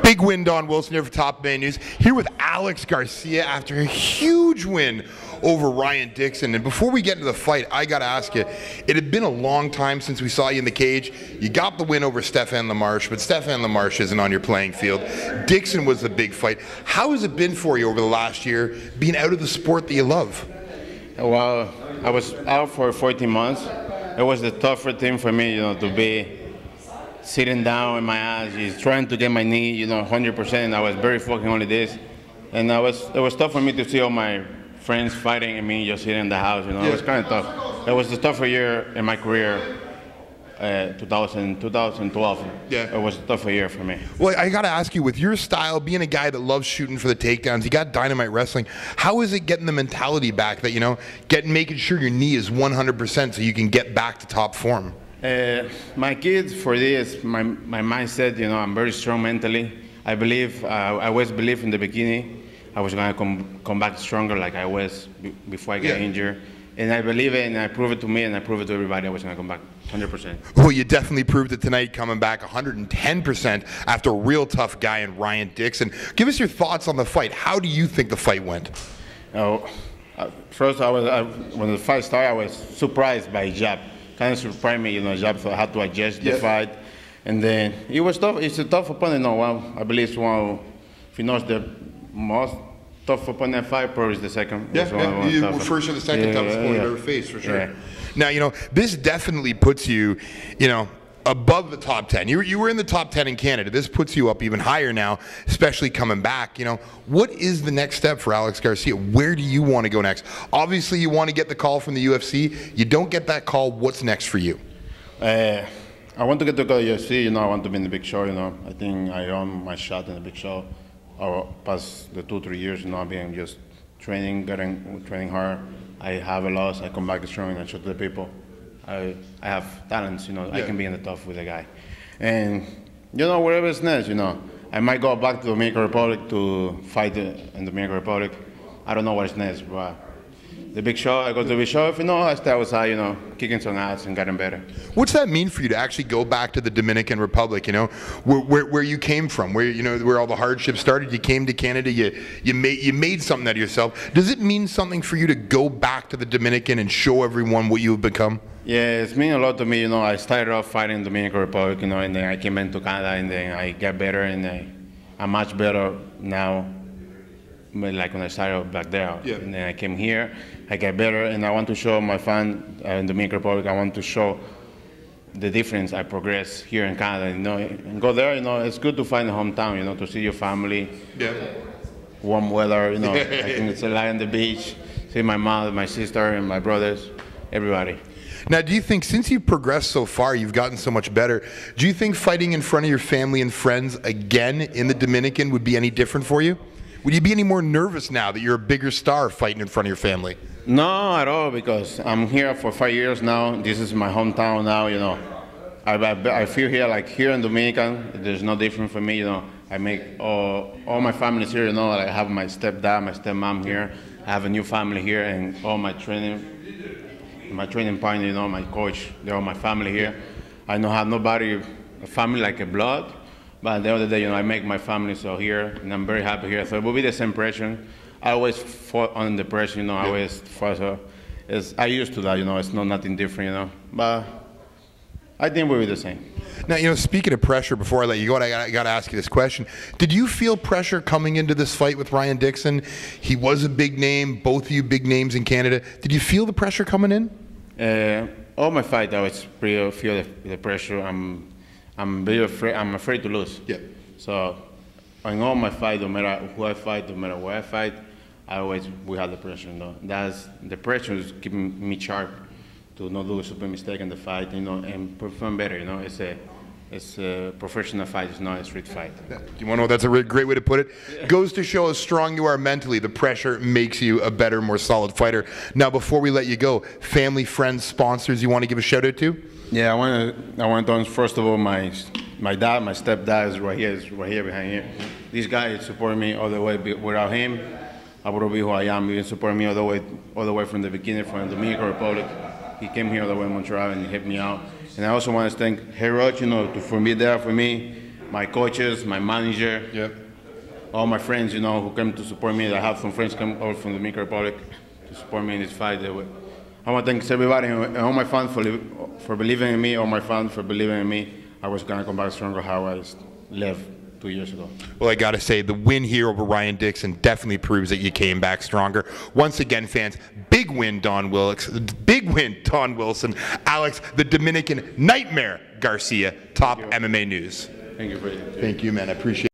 Big win, Don Wilson here for Top Man News. Here with Alex Garcia after a huge win over Ryan Dixon. And before we get into the fight, I got to ask you, it had been a long time since we saw you in the cage. You got the win over Stefan LaMarche, but Stefan LaMarche isn't on your playing field. Dixon was the big fight. How has it been for you over the last year, being out of the sport that you love? Well, I was out for 14 months. It was the tougher thing for me, to be sitting down in my ass, just trying to get my knee, 100%. I was very focused on this. And it was tough for me to see all my friends fighting and me just sitting in the house, It was kind of tough. It was the tougher year in my career, 2012. Yeah. It was a tougher year for me. Well, I got to ask you, with your style, being a guy that loves shooting for the takedowns, you got dynamite wrestling, how is it getting the mentality back that, making sure your knee is 100% so you can get back to top form? My kids, for this, my mindset, I'm very strong mentally. I believe, I always believed in the beginning I was going to come back stronger like I was before I got injured. And I believe it, and I proved it to me, and I proved it to everybody I was going to come back 100%. Well, you definitely proved it tonight, coming back 110% after a real tough guy in Ryan Dixon. Give us your thoughts on the fight. How do you think the fight went? First, when the fight started, I was surprised by jab. Kind of surprised me, jab, so I had to adjust the fight. And then it was tough. It's a tough opponent. I believe it's one, if he knows the most tough opponent fight, probably is the second. You were first or the second toughest opponent you've ever faced, for sure. Now, this definitely puts you, above the top 10. You were in the top 10 in Canada. This puts you up even higher now, especially coming back. What is the next step for Alex Garcia? Where do you want to go next? Obviously, you want to get the call from the UFC. You don't get that call. What's next for you? I want to get to the UFC. I want to be in the big show. I think I earned my shot in the big show. Past the 2-3 years, I've been just training hard. I have a loss. I come back strong and I show to the people. I have talents, I can be in the tough with a guy. And, wherever it's next, I might go back to the Dominican Republic to fight in the Dominican Republic. I don't know what's next, but the big show, I go to the big show. If I stay outside, kicking some ass and getting better. What's that mean for you to actually go back to the Dominican Republic, where you came from, where all the hardships started? You came to Canada, you made something out of yourself. Does it mean something for you to go back to the Dominican and show everyone what you've become? Yeah, it's mean a lot to me. I started off fighting in the Dominican Republic, and then I came into Canada, and then I got better, and I'm much better now, like when I started back there. And then I came here, I got better, and I want to show my fans in the Dominican Republic, I want to show the difference I progress here in Canada, and go there, it's good to find a hometown, to see your family, warm weather, I can it's lie on the beach, see my mom, my sister, and my brothers, everybody. Now, do you think, since you've progressed so far, you've gotten so much better, do you think fighting in front of your family and friends again in the Dominican would be any different for you? Would you be any more nervous now that you're a bigger star fighting in front of your family? No, at all, because I'm here for 5 years now. This is my hometown now, I feel here, like here in Dominican, there's no different for me, I make all my families here, I have my stepdad, my stepmom here. I have a new family here, and all my training partner, my coach, they're all my family here. I don't have nobody, a family like a blood, but the other day, I make my family so here, and I'm very happy here. So it will be the same pressure. I always fought on the pressure, I always fought. So I used to that, it's not nothing different, but I think we'll be the same. Now, speaking of pressure, before I let you go, I got to ask you this question. Did you feel pressure coming into this fight with Ryan Dixon? He was a big name, both of you big names in Canada. Did you feel the pressure coming in? All my fight, I always feel the pressure. I'm very afraid. I'm afraid to lose. Yeah. So, in all my fight, no matter who I fight, no matter where I fight, we have the pressure. The pressure is keeping me sharp to not do a super mistake in the fight, and perform better. It's a professional fight. It's not a street fight. Yeah. You want to know? That's a great way to put it. Goes to show how strong you are mentally. The pressure makes you a better, more solid fighter. Now, before we let you go, family, friends, sponsors, you want to give a shout out to? Yeah, I want to first of all my dad, my stepdad is right here behind here. This guy support me all the way. Without him, I wouldn't be who I am. He support me all the way from the beginning, from the Dominican Republic. He came here all the way in Montreal and he helped me out. And I also want to thank Hey Roach, for me there for me. my coaches, my manager, Yep. all my friends, you know, who came to support me. I have some friends come over from the Dominican Republic to support me in this fight. I want to thank everybody and all my fans for believing in me, all my fans for believing in me. I was going to come back stronger how I left 2 years ago. Well, I got to say, the win here over Ryan Dixon definitely proves that you came back stronger. Once again, fans, big win, Don Wilson. Alex, the Dominican Nightmare Garcia, top MMA news. Thank you, Brady. Thank you, man. I appreciate it.